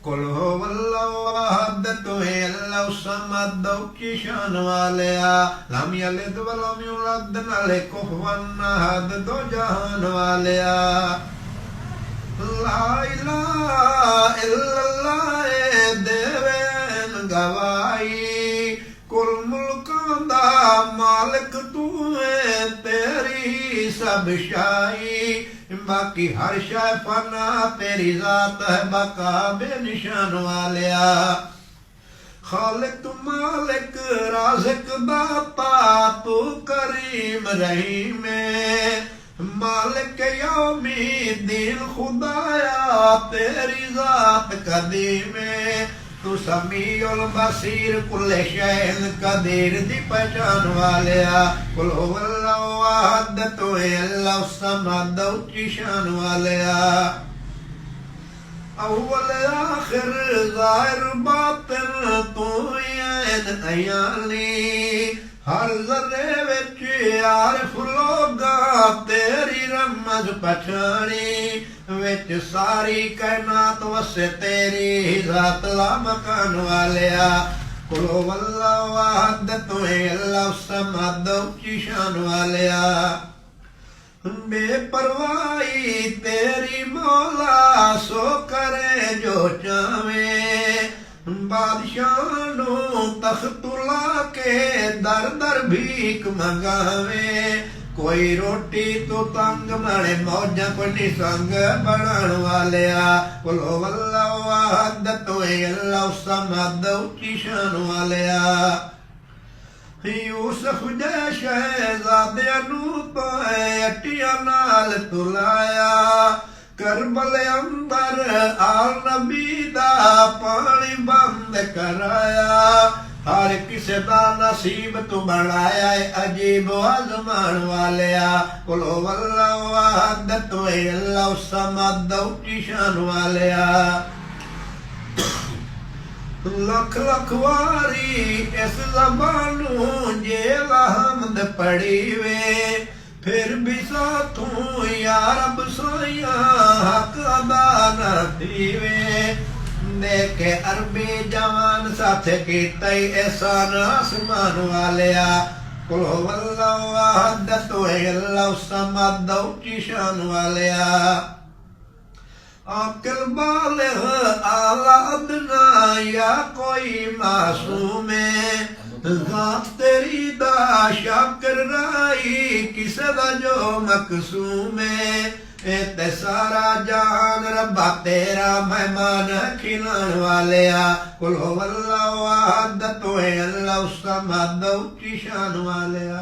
कुल हुवल्लाहु अहद तू है अल्लाह समद की शान वालिया लम यलिद व लम यूलद नाले कुफुवन अहद दो जहान वालिया ला इलाहा इल्लल्लाह देवेन गवाई कुल मुल्कां दा मालिक तू है तेरी सब शाही बाकी हर शय फना तेरी जात है बका बेनिशान वालिया खालिक मालिक राज़िक दाता तू करीम रहीम मालिक यौमी दीन खुदाया तेरी जात कदीम तू समीउल बसीर कुल्ले शैइन कदीर दी पहचान वालिया कुल हुवल्लाहु अहद तू है अल्लाह समद की शान वालिया अव्वल आखिर ज़ाहिर बातिन तू ऐन अयानी हर ज़र्रे विच आरिफ लोगा तेरी रमज़ पछाणी विच सारी कायनात वसे तेरी ज़ात ला मकान वालिया कुल हुवल्लाहु अहद तू है अल्लाह समद की शान वालिया बेपरवाही तेरी मौला सो करे जो चावे बादशाह नू तख्तुला के दर दर भीख मंगावे कोई रोटी तो तंग माने मौजा को निसंग बनान वालिया कुल हुवल्लाहु अहद तू है अल्लाह समद की शान वालिया यूसुफ जै शहज़ादे नू तो अटिया नाल तुलाया करबल अंदर आल नबी दा पानी बंद कराया हर किसे दा नसीब तू बनाया अजीब आजमान वालिया कुल हुवल्लाहु अहद तू है अल्लाह समद की शान वालिया लख लख वारी इस ज़बानू जेला हमद पढ़ी वे फिर भी साथू या रब सोया हक अदा न थीवे देखे अरबी जवान साथ कीता एहसान आसमान वालिया कुल हुवल्लाहु अहद तू है अल्लाह समद की शान वालिया अक़ल बालिग़ आला अदना या कोई मासूम ज़ात तेरी दा शाकिर राई किसे दा जो मकसूम ते सारा जान रब्बा तेरा मेहमान खिलान वालिया कुल हुवल्लाहु अहद तू है अल्लाह समद की शान वालिया।